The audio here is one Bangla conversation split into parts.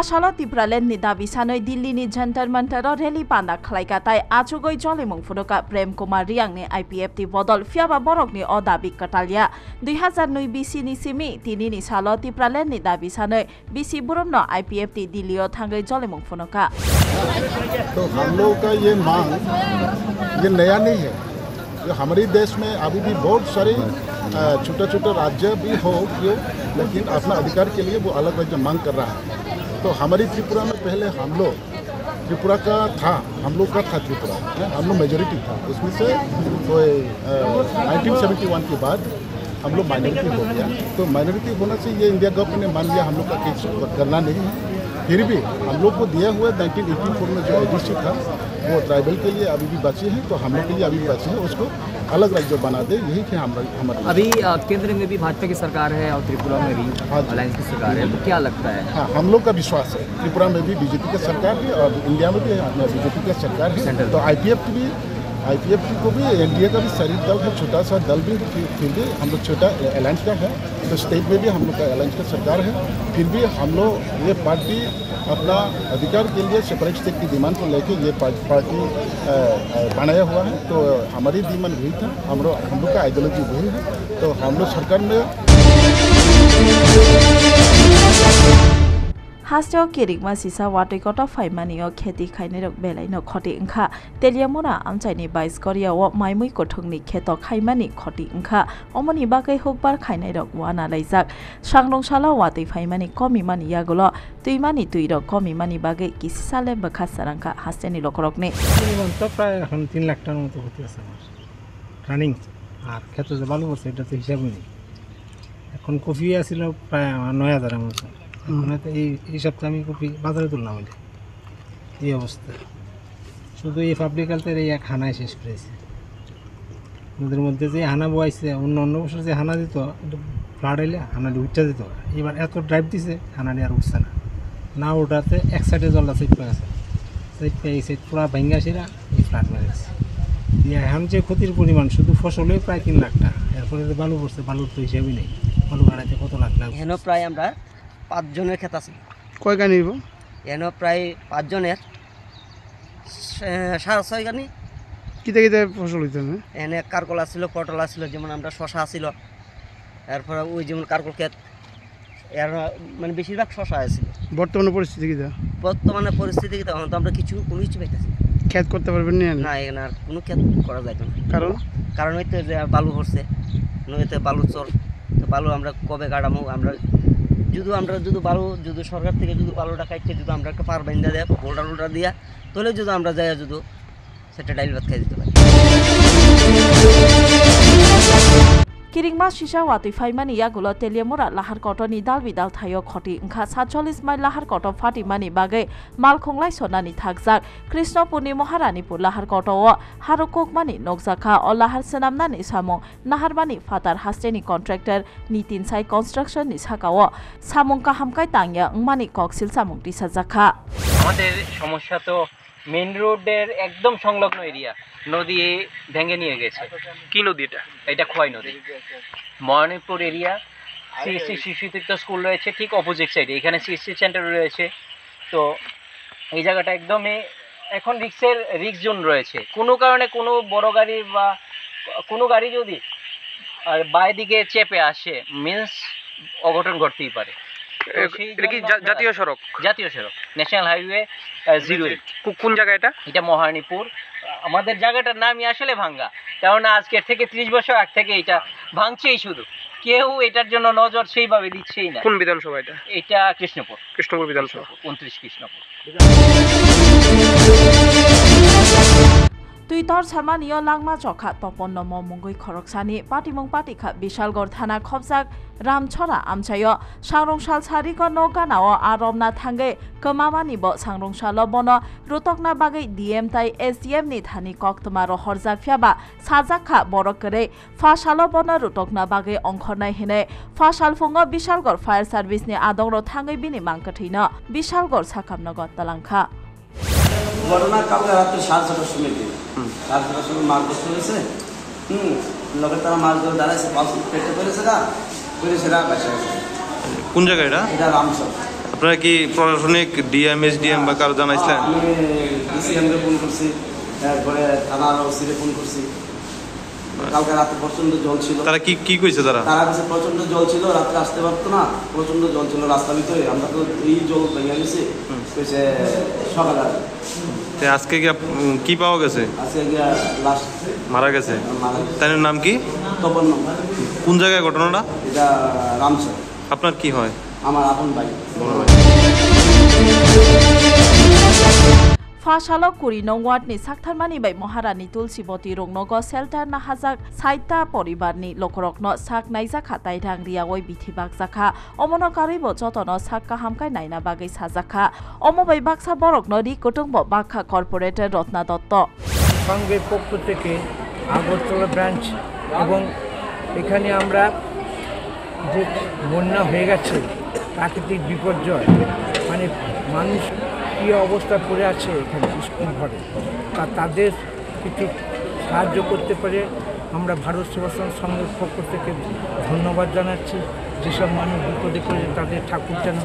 फासालो तिप्रालेन्डनि दाबी सानै दिल्लीनि जन्तर मन्तर रेली पान्दा खलाइकाताय आचुगै जलेमुं फुनुका प्रेम कुमार रियांनि आईपीएफटी बदल फियाबा बरकनि अ दाबी कटालिया 2009 बीसीनि सिमी तिनिनि सालो तिप्रालेन्डनि दाबी सानै बीसी बुरुमनो आईपीएफटी दिल्लीयाव थांगै जलेमुं फुनुका। तो हम लोग का ये मांग ये नया नहीं है। जो हमारे देश में अभी भी बहुत सारे छोटा राज्य भी हो लेकिन अपना अधिकार के लिए वो अलग राज्य मांग कर रहा है। तो हमारी त्रिपुरा में पहले त्रिपुरा का था, हम लोग का था त्रिपुरा, हम लोग मेजोरिटी था उसमें से। तो 1971 के बाद हम लोग माइनॉरिटी हो गया। तो माइनॉरिटी होने से ये इंडिया गवर्नमेंट ने मान लिया हम लोग का केस करना नहीं है। फिर भी हम लोग को दिया हुआ 1984 में जो एडीसी था वो ट्राइबल के लिए अभी भी बची है, तो हम लोग के लिए अभी भी बची है, उसको अलग राज्य बना दे, यही थे हमारे। अभी केंद्र में भी भाजपा की सरकार है और त्रिपुरा में भी अलायंस की सरकार है, तो क्या लगता है? हाँ, हम लोग का विश्वास है त्रिपुरा में भी बीजेपी की सरकार है और इंडिया में भी बीजेपी की सरकार है। तो आईपीएफटी को भी एनडीए का भी शरीर दल है, छोटा सा दल भी, फिर भी हम लोग छोटा अलायंस का है। तो स्टेट में भी हम लोग का अलायंस का सरकार है, फिर भी हम लोग ये पार्टी अपना अधिकार के लिए सेपरेट स्टेट की डिमांड को लेकर ये पार्टी बनाया हुआ है। तो हमारी डिमांड वही था, हम लोग का आइडियोलॉजी वही है। तो हम लोग सरकार में हास्टेल केरिकमा सिसा वाटेकट फाइमानियो खेती खाइनेरक बेलाइनो खटी इंखा तेलियामुरा आमचाइनि 22 करियाव माइमुइ कोठंनि खेत खाइमानि खटी इंखा अमनि बागै हुकबार खाइनेरक वाना लाइजाक सांरंसाला वाटै फाइमानि कमिमानि यागुल तुइमानि तुइर कमिमानि बागै किसिसाले बखा सारांखा हास्टेलनि लकरकनि তো প্রায় এখন 3 লাখ টাকার মতো হতে আছে আমার রানিং। আর খেতে যে বালু বসে এটা তো হিসাব নেই। এখন কফি আসছিল প্রায় 9000 এর মতো। এই সপ্তাহে আমি কপি বাজারে তুললাম, এই অবস্থা। শুধু এই পাবলিক হেলথের এই এক হানায় শেষ করেছে। ওদের মধ্যে যে হানা বয়াইছে, অন্য বছর যে হানা দিত ফ্লাড এলে হানাটি উঠতে দিত, এবার এত ড্রাইভ দিছে হানাটি আর উঠছে না ওঠাতে এক সাইডে জলটা সাইড পেয়ে গেছে, সাইড পেয়ে এই সাইড পুরা ভাঙ্গা সেরা এই ফ্লাড মেরেছে। এখন যে ক্ষতির পরিমাণ শুধু ফসলে প্রায় 3 লাখ টাকা, এরপরে যে বালু পড়ছে বালুর তো হিসাবই নেই, বালু গাড়াইতে কত লাখ লাখ। এখানে প্রায় আমরা 5 জনের ক্ষেত আছে। কয় গানি নিব? এখানে প্রায় 5 জনের 6.5 গানি। কিতে ফসল হইতে না? এখানে কারকল আসছিল, পটল আসছিল, যেমন আমরা শশা আসছিল, এরপরে ওই যেমন কারকল ক্ষেত, এর মানে বেশিরভাগ শশা আসছিল। বর্তমানে পরিস্থিতি কি? বর্তমানে পরিস্থিতি কি তখন তো আমরা কোনো কিছু পাইতেছি ক্ষেত করতে পারবেন না? না, এখানে আর কোনো ক্ষেত করা যায় না। কারণ হইতে যে বালু পড়ছে নদীতে, বালু চর, তো বালু আমরা কবে কাটামো? যদি বালু যদি সরকার থেকে যদি বালুটা কাটতে যদি আমরা একটা পার বাইন্দা দেয় বোল্ডার দিয়া, তাহলে যদি আমরা যাই যদি সেটা ডাইল ভাত খাই দিতে পারি। किरिंगमा सिसा वाटै फाइमानि यागुल तेलियामुरा लाहार कटनि दाल बिदाल थायो खटी इंखा 47 माइल लाहार कट फाटिमानि बागै मालखंलाय सनानि थाकजाक कृष्णपुरनि महारानीपुर लाहार कटओ हारुकोकमानि नगजाखा अ लाहार सोनामनानि सामु नाहारमानि फातार हास्टेनि कन्ट्राक्टर नितिन साइ कन्स्ट्राक्शननि साकाओ सामुं काहामकाय तांगिया अंमानि कक्सिल सामुं दिसाजाखा। আমাদের সমস্যা তো মেইন রোডের একদম সংলগ্ন এরিয়া নদী ভেঙে নিয়ে গেছে। কি নদী এটা? এটা খোয়াই নদী। Maharanipur area CSC Shishutirtha school রয়েছে ঠিক অপোজিট সাইডে, এখানে সিএসসি সেন্টার রয়েছে। তো এই জায়গাটা একদমই এখন রিক্স জোন রয়েছে। কোনো কারণে কোনো বড় গাড়ি বা কোনো গাড়ি যদি বাই দিকে চেপে আসে মিন্স অঘটন ঘটতেই পারে। জাতীয় সড়ক ন্যাশনাল হাইওয়ে 08। কোন জায়গা এটা? এটা মহারানীপুর। আমাদের জায়গাটার নামই আসলে ভাঙ্গা, কারণ আজকের থেকে 30 বছর আগ থেকে এটা ভাঙছেই, শুধু কেউ এটার জন্য নজর সেইভাবে দিচ্ছেই না। কোন বিধানসভা এটা? এটা কৃষ্ণপুর বিধানসভা 29 কৃষ্ণপুর। तुइतर सामानियो लांगमा चखा तपन्न मुंगै खरकसानी पाटिमुं पाटिखा विशालगढ़ थाना खबजाक रामछरा आमचायो सांरंसाल सारिको नगानाव आरमना थांगै कमामानिबो सांरंसाल बन रुतकना बागै डीएम ताइ एसडीएम नि थानी कक्तमारो हरजाक फ्याबा साजाखा बरकरे फासालो बन रुतकना बागै अंखरनाय हेने फासाल फुंगो विशालगढ़ फायर सार्भिस नि आदंरो थांगै बिनि मांकथैन विशालगढ़ साकामनगर तलांखा। ঘটনা কালকে রাত্রে 6:30টার সময় দিন 6:30টার সময় মাছ ধরতে হয়েছে। লোকের তারা মাছ ধরে দাঁড়াইছে, পেটে করেছে না বাসা। কোন জায়গা এটা? এটা রামচর। আপনারা কি প্রশাসনিক ডিএম এসডিএম বা কারো জানাইছিলেন? আমি ডিসিএমকে ফোন করছি, তারপরে থানার ওসিরে ফোন করছি। কালকে রাতে প্রচন্ড জল ছিল। তারা কি কইছে? তারা কাছে প্রচন্ড জল ছিল, রাত্রে আসতে পারতো না, প্রচন্ড জল ছিল রাস্তার ভিতরে। আমরা তো এই জল ভেঙে গেছি সকালে। আজকে কি পাওয়া গেছে? আজকে লাস্ট মারা গেছে। তার নাম কি? তপন। কোন জায়গায় ঘটনাটা? এটা রামচর। আপনার কি হয়? আমার আপন ভাই। फाशालो कुरी नौवाटनि साक्थारमानि बै महारानी तुलसीबती रंनग सेल्टार नाहाजाक साइटा परिबारनि लखरकनो साक नाइजाखा ताइरां रियावै बिथि बागजाखा अमनो कारिबो जतनो साक काहामकाय नायना बागै साजाखा अमो बै बाक्सा बरकनो रि कुटुंब बाखा कॉर्पोरेटर रत्ना दत्त সংঘের পক্ষ থেকে আগরতলা ব্রাঞ্চ এবং এখানে আমরা যে বন্যা হয়ে গেছে প্রাকৃতিক বিপর্যয় মানে মানুষ কী অবস্থা পড়ে আছে এখানে স্কুল ঘরে তাদের কিছু সাহায্য করতে পারে আমরা ভারত সেবাশ্রম সংঘের পক্ষ থেকে ধন্যবাদ জানাচ্ছি। যেসব মানুষ বিপদে পড়ে তাদের ঠাকুর যেন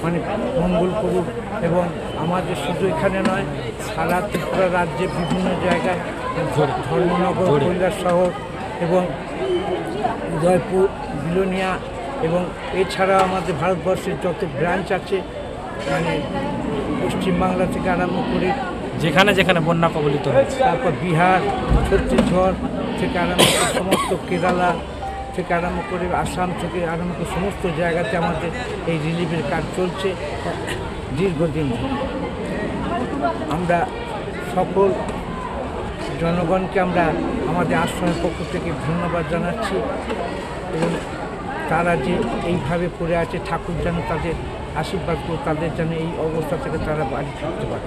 মানে মঙ্গল করুক এবং আমাদের শুধু এখানে নয় সারা ত্রিপুরা রাজ্যে বিভিন্ন জায়গায় ধর্মনগর কৈলাসহর এবং উদয়পুর বিলোনিয়া এবং এছাড়া আমাদের ভারতবর্ষের যত ব্রাঞ্চ আছে মানে পশ্চিমবাংলা থেকে আরম্ভ করে যেখানে যেখানে বন্যা কবলিত হয়েছে, তারপর বিহার ছত্তিশগড় থেকে আরম্ভ করে সমস্ত কেরালা থেকে আরম্ভ করে আসাম থেকে আরম্ভ করে সমস্ত জায়গাতে আমাদের এই রিলিফের কাজ চলছে দীর্ঘদিন। আমরা সকল জনগণকে আমরা আমাদের আশ্রমের পক্ষ থেকে ধন্যবাদ জানাচ্ছি এবং তারা যে এইভাবে পড়ে আছে ঠাকুর যেন তাদের আশীর্বাদ করে তাদের যেন এই অবস্থা থেকে তারা বাড়ি ফিরতে পারে।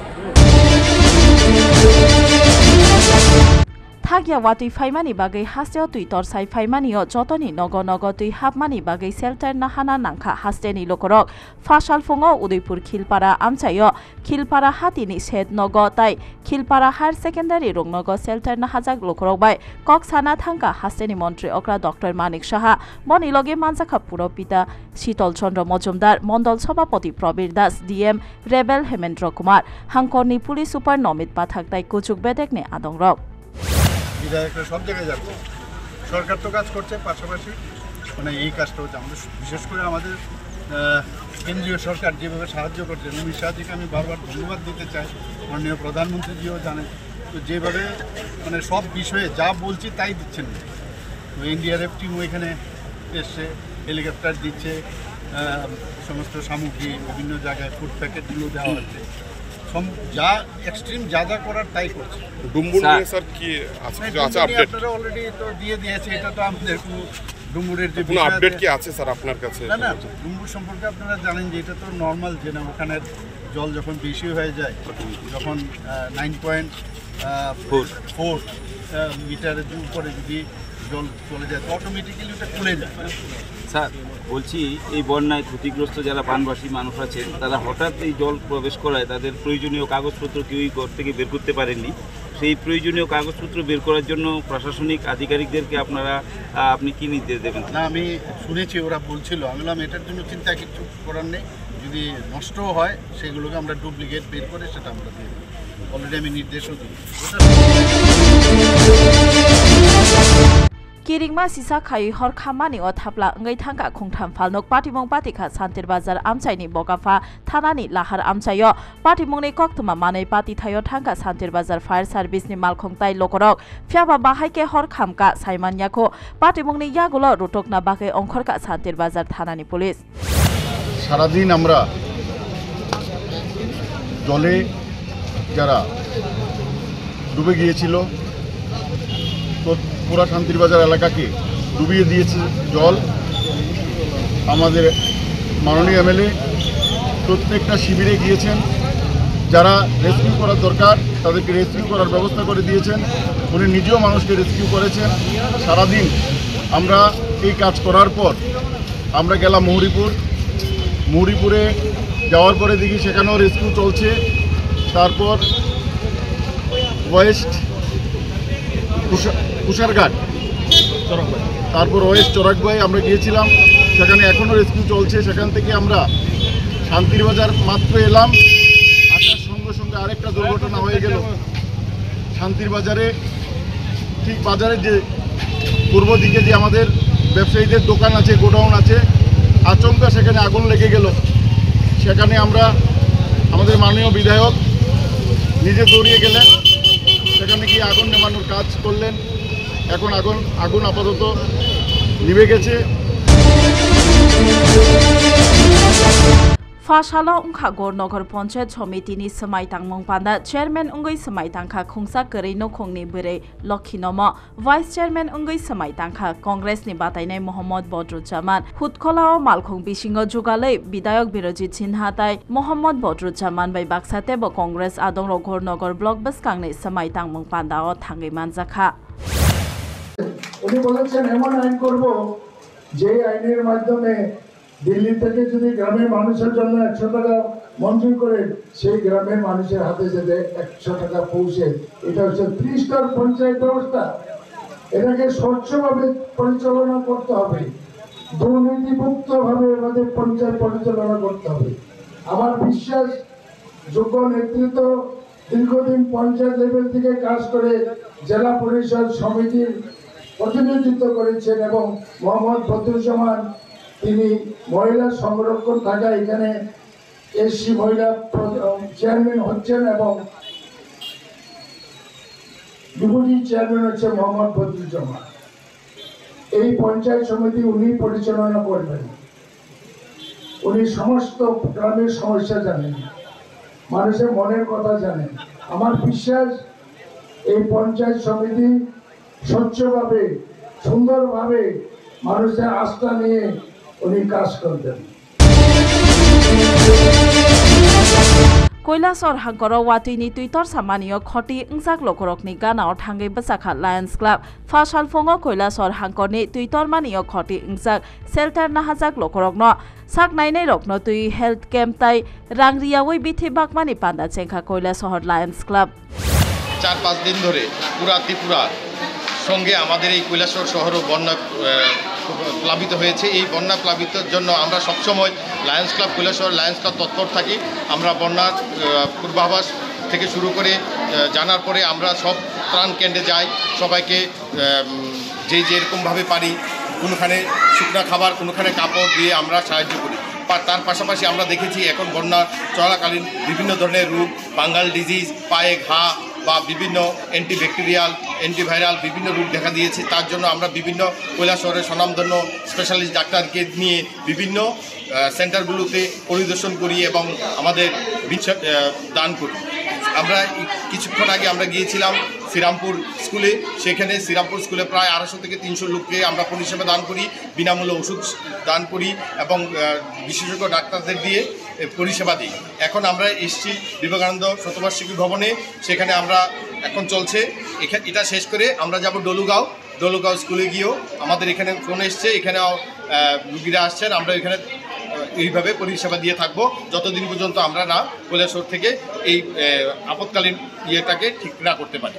थागिया वातुई फाइमानि बागै हास्टेव तुई तरसाई फाइमानियो जतनि नग नग तुई हाबमानि बागै सेल्टार नाहाना नांखा हास्टेनि लोकरक फासाल फुङाव उदयपुर खिलपारा आमचायो खिलपारा हातिनि सेट नग ताई खिलपारा हायर सेकेन्डारि रंनग सेल्टार नाहाजाक लोकरक बाय कक्साना थांका हास्टेनि मन्त्री अक्रा डक्टर मानिक साहा मनि लगे मानजाखा पुरपिता शीतल चन्द्र मजुमदार मण्डल सभापति प्रबीर दास डीएम रेबेल हेमेन्द्र कुमार हांकरनि पुलिस सुपार नमित पाठक ताई कुचुक बेदेकनि आदंरक বিধায়করা সব জায়গায় যাচ্ছে, সরকার তো কাজ করছে, পাশাপাশি মানে এই কাজটা হচ্ছে আমাদের বিশেষ করে আমাদের কেন্দ্রীয় সরকার যেভাবে সাহায্য করছে উনি সাহায্যকে আমি বারবার ধন্যবাদ দিতে চাই। মাননীয় প্রধানমন্ত্রীজিও জানেন তো যেভাবে মানে সব বিষয়ে যা বলছি তাই দিচ্ছেন। তো এনডিআরএফ টিমও এখানে এসছে, হেলিকপ্টার দিচ্ছে, সমস্ত সামগ্রী বিভিন্ন জায়গায় ফুড প্যাকেটগুলো দেওয়া হচ্ছে, যা এক্সট্রিম যা যা করার তাই করছে। ডুম্বুর নিয়ে স্যার কি আছে আপডেট? আপনারা অলরেডি তো দিয়ে দিয়েছে, এটা তো আমাদের কোনো ডুম্বুরের যে কোনো আপডেট কি আছে স্যার আপনার কাছে? না ডুম্বুর সম্পর্কে আপনারা জানেন যে এটা তো নর্মাল, যে না ওখানে জল যখন বেশি হয়ে যায়, যখন 9.4 মিটারের উপরে যদি জল চলে যায় তো অটোমেটিক্যালি ওটা খুলে যায়। স্যার বলছি এই বন্যায় ক্ষতিগ্রস্ত যারা বানবাসী মানুষ আছেন তারা হঠাৎ এই জল প্রবেশ করায় তাদের প্রয়োজনীয় কাগজপত্র কেউই ঘর থেকে বের করতে পারেননি। সেই প্রয়োজনীয় কাগজপত্র বের করার জন্য প্রশাসনিক আধিকারিকদেরকে আপনি কি নির্দেশ দেবেন? না আমি শুনেছি ওরা বলছিল, আমি বললাম এটার জন্য চিন্তা কিছু করার নেই, যদি নষ্টও হয় সেগুলোকে আমরা ডুপ্লিকেট বের করে সেটা আমরা দিয়ে দেবো। অলরেডি আমি নির্দেশও দিই। किरिंगमा सिसा खाई हर खामानि अ थाप्ला अंगै थांका खुंथाम फालनक पाटिमंग पाटिखा सान्तिर बाजार आमचाइनि बगाफा थानानि लाहार आमचायो पाटिमंगनि कक्तमा मानै पाति थायो थांका सान्तिर बाजार फायर सार्भिसनि मालखंताइ लोकरक फ्याबा बाहायके हर खामका साइमान्याखो पाटिमंगनि यागुलो रुटकना बागै अंखरका सान्तिर बाजार थानानि पुलिस। সারাদিন আমরা জলে যারা ডুবে গিয়েছিল তো পুরা শান্তিরবাজার এলাকাকে ডুবিয়ে দিয়েছে জল। আমাদের মাননীয় এমএলএ প্রত্যেকটা শিবিরে গিয়েছেন, যারা রেস্কিউ করার দরকার তাদেরকে রেস্কিউ করার ব্যবস্থা করে দিয়েছেন। উনি নিজেও মানুষকে রেস্কিউ করেছেন। সারাদিন আমরা এই কাজ করার পর আমরা গেলাম মহুরিপুরে যাওয়ার পরে দেখি সেখানেও রেস্কিউ চলছে। তারপর ওয়েস্ট কুশারঘাট, তারপর ওয়েস্ট চরাকবাই আমরা গিয়েছিলাম, সেখানে এখনও রেস্কিউ চলছে। সেখান থেকে আমরা শান্তির বাজার মাত্র এলাম, আসার সঙ্গে সঙ্গে আরেকটা দুর্ঘটনা হয়ে গেল। শান্তির বাজারে ঠিক বাজারের যে পূর্ব দিকে যে আমাদের ব্যবসায়ীদের দোকান আছে, গোডাউন আছে, আচমকা সেখানে আগুন লেগে গেল। সেখানে আমরা আমাদের মাননীয় বিধায়ক নিজে দৌড়িয়ে গেলেন, সেখানে গিয়ে আগুন নেভানোর কাজ করলেন। এখন আগুন আপাতত নিভে গেছে। Fashala Unkagor Nogor Ponchet Somitini Samaitang Mongpanda, Chairman Ungui Samaitangka Khungsa Kari no Khongni Bere Lokhinoma, Vice Chairman Ungui Samaitangka, Congress ni Bataine Mohammad Bodruzzaman, Hutkholao Malkhong Bishingo Jugale, Bidayok Birojit Sinhatai, Mohammad Bodruzzaman by Baksate bo Congress Adong Rogor Nogor Block Baskangni Samaitang Mongpanda o Thangi Manzakha. উনি বলেছেন এমন আইন করব যে আইনের মাধ্যমে দিল্লি থেকে যদি গ্রামের মানুষের জন্য 100 টাকা মঞ্জুর করে সেই গ্রামের মানুষের হাতে যাতে 100 টাকা পৌঁছে। এটা হচ্ছে 3 স্তর পঞ্চায়েত ব্যবস্থা। এটাকে স্বচ্ছভাবে পরিচালনা করতে হবে, দুর্নীতিমুক্তভাবে আমাদের পঞ্চায়েত পরিচালনা করতে হবে। আমার বিশ্বাস যোগ্য নেতৃত্ব দীর্ঘদিন পঞ্চায়েত লেভেল থেকে কাজ করে জেলা পরিষদ সমিতির প্রতিনিধিত্ব করেছেন এবং মোহাম্মদ বদরুজ্জামান তিনি মহিলা সংরক্ষণ থাকা এখানে এসসি মহিলা চেয়ারম্যান হচ্ছেন এবং ডেপুটি চেয়ারম্যান হচ্ছে মোহাম্মদ বদরুজ্জামান। এই পঞ্চায়েত সমিতি উনি পরিচালনা করবেন। উনি সমস্ত গ্রামের সমস্যা জানেন, মানুষের মনের কথা জানেন। আমার বিশ্বাস এই পঞ্চায়েত সমিতি স্বচ্ছভাবে সুন্দরভাবে মানুষের আস্থা নিয়ে উনি কাজ করবেন। কৈলাসর হাঙ্কর ওয়াতুইনি টুইটার সামানিয় খটি ইংসাক লকরকনি গানাও থাঙ্গै বসাখা লায়ন্স ক্লাব ফাসাল ফঙ্গ কৈলাসর হাঙ্করনি টুইটার মানিয় খটি ইংসাক সেল্টার নাহাজাক লকরকন সাক নাইনাই রকন তুই হেলথ ক্যাম্প তাই রাংরিয়াওই বিথি বাগমানি পান্ডা চেঙ্খা কৈলাসহর লায়ন্স ক্লাব 4-5 দিন ধরে পুরা ত্রিপুরা সঙ্গে আমাদের এই কৈলাসহর শহরও বন্যা প্লাবিত হয়েছে। এই বন্যা প্লাবিতের জন্য আমরা সবসময় Lions club Kailashahar Lions club তৎপর থাকি। আমরা বন্যার পূর্বাভাস থেকে শুরু করে জানার পরে আমরা সব ত্রাণ কেন্দ্রে যাই, সবাইকে যেরকমভাবে পারি কোনোখানে শুকনা খাবার কোনোখানে কাপড় দিয়ে আমরা সাহায্য করি। তার পাশাপাশি আমরা দেখেছি এখন বন্যা চলাকালীন বিভিন্ন ধরনের রোগ, ফাঙ্গাল ডিজিজ, পায়ে ঘা বা বিভিন্ন অ্যান্টিব্যাকটেরিয়াল অ্যান্টিভাইরাল বিভিন্ন রোগ দেখা দিয়েছে। তার জন্য আমরা বিভিন্ন কৈলাসহরের স্বনামধন্য স্পেশালিস্ট ডাক্তারকে নিয়ে বিভিন্ন সেন্টারগুলোতে পরিদর্শন করি এবং আমাদের দান করি। আমরা কিছুক্ষণ আগে আমরা গিয়েছিলাম শ্রীরামপুর স্কুলে, সেখানে শ্রীরামপুর স্কুলে প্রায় 250 থেকে 300 লোককে আমরা পরিষেবা দান করি, বিনামূল্যে ওষুধ দান করি এবং বিশেষজ্ঞ ডাক্তারদের দিয়ে পরিষেবা দিই। এখন আমরা এসছি বিবেকানন্দ শতবার্ষিকী ভবনে, সেখানে আমরা এখন চলছে। এটা শেষ করে আমরা যাব ডলুগাঁও স্কুলে গিয়েও আমাদের এখানে ফোন এসছে, এখানেও রুগীরা আসছেন। আমরা এখানে এইভাবে পরিষেবা দিয়ে থাকবো যতদিন পর্যন্ত আমরা না কৈলাসহর থেকে এই আপৎকালীন ইয়েটাকে ঠিক না করতে পারি।